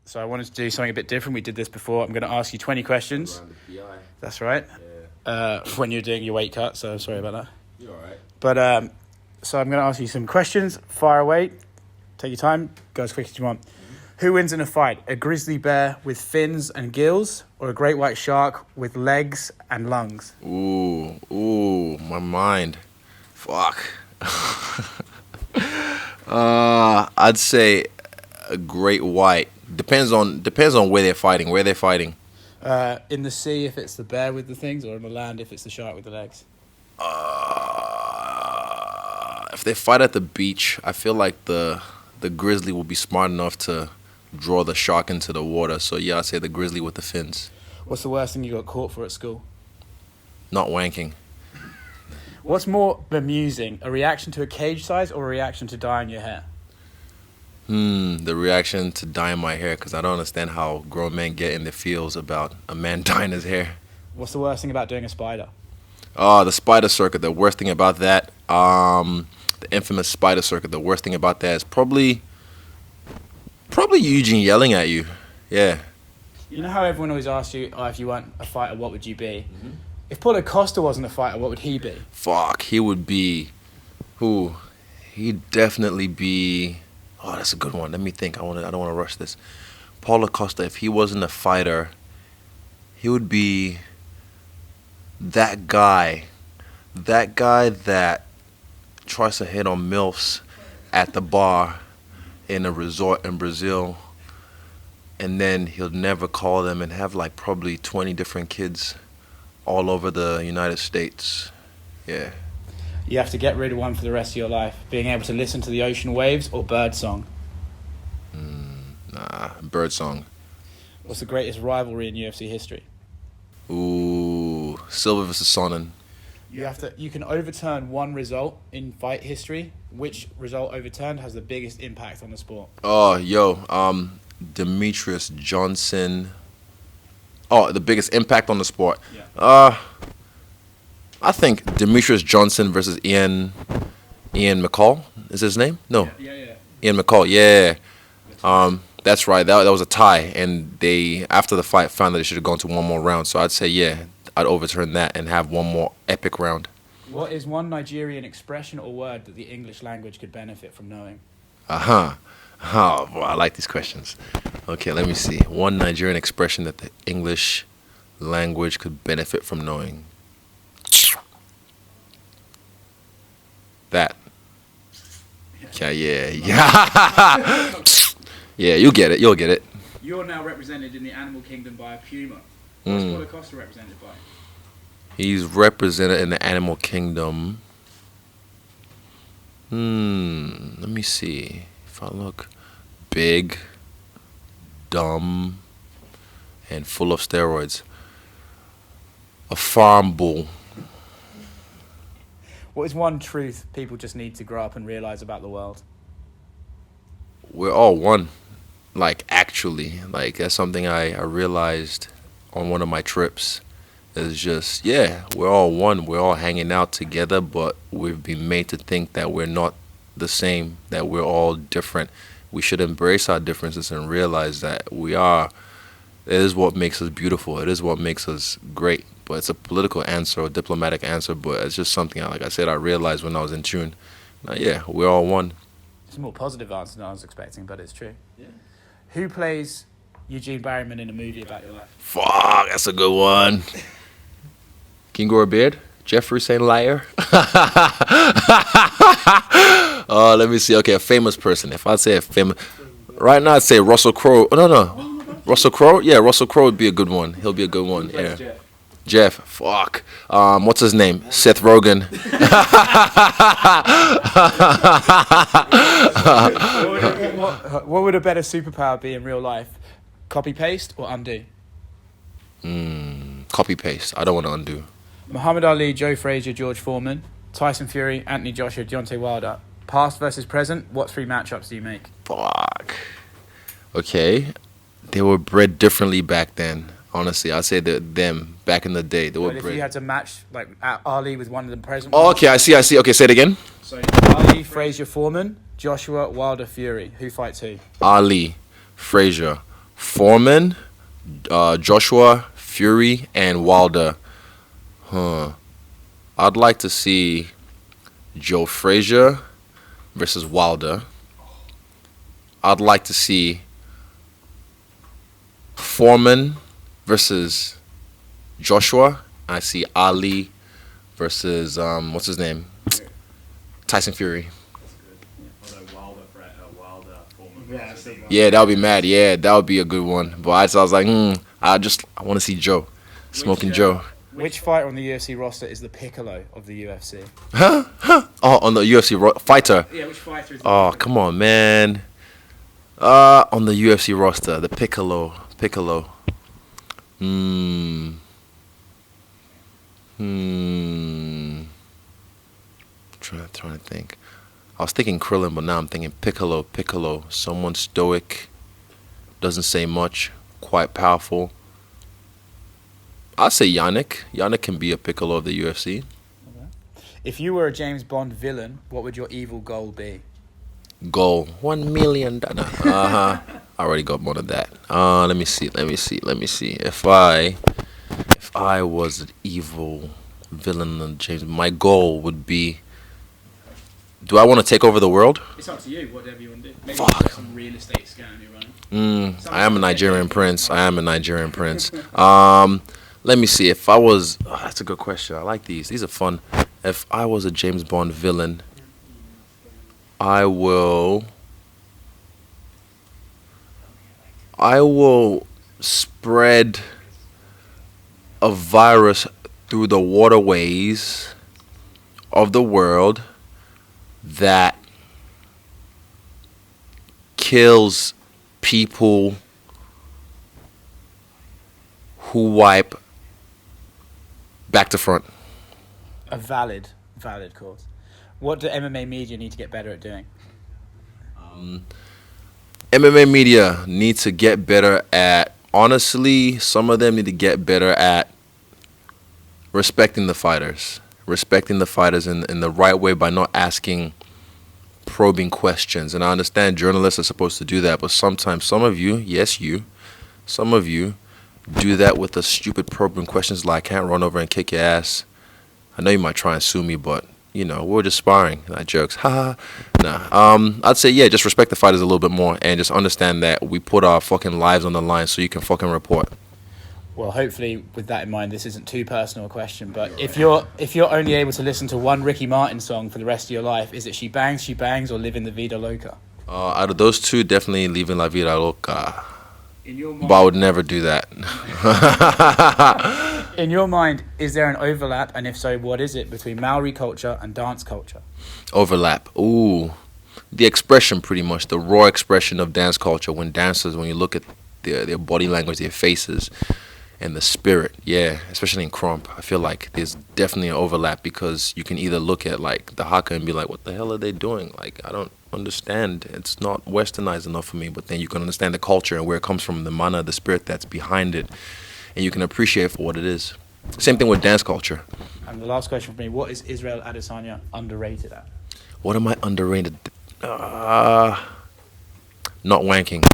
So I wanted to do something a bit different. We did this before. I'm going to ask you 20 questions. Around the PI. That's right. Yeah. When you're doing your weight cut, so sorry about that. You're all right. But so I'm going to ask you some questions. Fire away. Take your time. Go as quick as you want. Who wins in a fight? A grizzly bear with fins and gills, or a great white shark with legs and lungs? Ooh, my mind. Fuck. I'd say a great white. Depends on where they're fighting. Where they're fighting. In the sea, if it's the bear with the things, or on the land, if it's the shark with the legs. If they fight at the beach, I feel like the grizzly will be smart enough to draw the shark into the water. So yeah, I'd say the grizzly with the fins. What's the worst thing you got caught for at school? Not wanking. What's more bemusing, a reaction to a cage size or a reaction to dyeing your hair? The reaction to dyeing my hair, because I don't understand how grown men get in their feels about a man dyeing his hair. What's the worst thing about doing a spider? The spider circuit. The worst thing about that, the infamous spider circuit. The worst thing about that is probably Eugene yelling at you. Yeah. You know how everyone always asks you, if you weren't a fighter, what would you be? Mm-hmm. If Paulo Costa wasn't a fighter, what would he be? Fuck, he would be... Who? He'd definitely be... Oh, that's a good one. Let me think. I don't want to rush this. Paulo Costa, if he wasn't a fighter, he would be that guy. That guy that tries to hit on MILFs at the bar in a resort in Brazil, and then he'll never call them and have like probably 20 different kids all over the United States. Yeah. You have to get rid of one for the rest of your life. Being able to listen to the ocean waves or bird song? Bird song. What's the greatest rivalry in UFC history? Ooh, Silva versus Sonnen. You can overturn one result in fight history. Which result overturned has the biggest impact on the sport? Demetrius Johnson. Oh, the biggest impact on the sport. Yeah. I think Demetrius Johnson versus Ian McCall is his name? No. Yeah. Ian McCall. Yeah. That's right. That was a tie, and they after the fight found that they should have gone to one more round. So I'd say I'd overturn that and have one more epic round. What is one Nigerian expression or word that the English language could benefit from knowing? Oh, boy, I like these questions. Okay, let me see. One Nigerian expression that the English language could benefit from knowing. That. Yeah. Yeah, you'll get it. You're now represented in the animal kingdom by a puma. What's Paulo Costa represented by? He's represented in the animal kingdom. Let me see. If I look big, dumb, and full of steroids. A farm bull. What is one truth people just need to grow up and realize about the world? We're all one. Actually. That's something I realized on one of my trips. It's just, we're all one. We're all hanging out together, but we've been made to think that we're not the same, that we're all different. We should embrace our differences and realize that we are. It is what makes us beautiful. It is what makes us great. But it's a political answer, a diplomatic answer, but it's just something, like I said, I realized when I was in tune. We're all one. It's a more positive answer than I was expecting, but it's true. Yeah. Who plays Eugene Barry in a movie about your life? Fuck, that's a good one. Can you grow a beard? Jeffrey St. Liar? Let me see. Okay, a famous person. If I'd say a famous... Right now, I'd say Russell Crowe. Oh, no. Russell Crowe? Yeah, Russell Crowe would be a good one. He'll be a good one. Yeah. Jeff. Fuck. What's his name? Seth Rogen. What would a better superpower be in real life? Copy paste or undo? Copy paste. I don't want to undo. Muhammad Ali, Joe Frazier, George Foreman, Tyson Fury, Anthony Joshua, Deontay Wilder. Past versus present, what three matchups do you make? Fuck. Okay. They were bred differently back then. Honestly, I'd say that them back in the day, they were if bred. you had to match Ali with one of the present ones. Okay, I see. Okay, say it again. So Ali, Frazier, Foreman, Joshua, Wilder, Fury. Who fights who? Ali, Frazier, Foreman, Joshua, Fury, and Wilder. I'd like to see Joe Frazier versus Wilder. I'd like to see Foreman versus Joshua. I see Ali versus what's his name? Tyson Fury. Yeah, that would be mad. Yeah, that would be a good one. But I was like, I want to see Joe, smoking Joe. Which fighter on the UFC roster is the Piccolo of the UFC? Oh, on the UFC fighter. Yeah, which fighter is? Oh, come on, man. On the UFC roster, the Piccolo. Trying to think. I was thinking Krillin, but now I'm thinking Piccolo. Someone stoic, doesn't say much, quite powerful. I'd say Yannick. Yannick can be a Piccolo of the UFC. Okay. If you were a James Bond villain, what would your evil goal be? Goal $1 million. I already got more than that. Let me see. If I was an evil villain in James, my goal would be. Do I want to take over the world? It's up to you. Whatever you want to do. Maybe Fuck. some real estate scam you're running. I am a Nigerian prince. Let me see. If I was, that's a good question. I like these. These are fun. If I was a James Bond villain, I will spread a virus through the waterways of the world that kills people who wipe back to front. A valid cause. What do MMA media need to get better at doing? MMA media need to get better at, honestly, some of them need to get better at respecting the fighters. Respecting the fighters in the right way by not asking probing questions. And I understand journalists are supposed to do that, but sometimes some of you do that with the stupid probing questions like, I can't run over and kick your ass. I know you might try and sue me, but we're just sparring. Not jokes. Nah. I'd say, just respect the fighters a little bit more and just understand that we put our fucking lives on the line so you can fucking report. Well, hopefully, with that in mind, this isn't too personal a question, but if you're only able to listen to one Ricky Martin song for the rest of your life, is it She Bangs, or Living the Vida Loca? Out of those two, definitely Living La Vida Loca. In your mind, but I would never do that. In your mind, is there an overlap, and if so, what is it, between Maori culture and dance culture? Overlap. Ooh. The expression, pretty much, the raw expression of dance culture when you look at their body language, their faces, and the spirit, especially in Krump, I feel like there's definitely an overlap because you can either look at like the haka and be like, what the hell are they doing? Like, I don't understand. It's not westernized enough for me. But then you can understand the culture and where it comes from, the mana, the spirit that's behind it, and you can appreciate it for what it is. Same thing with dance culture. And the last question for me: what is Israel Adesanya underrated at? What am I underrated? Not wanking.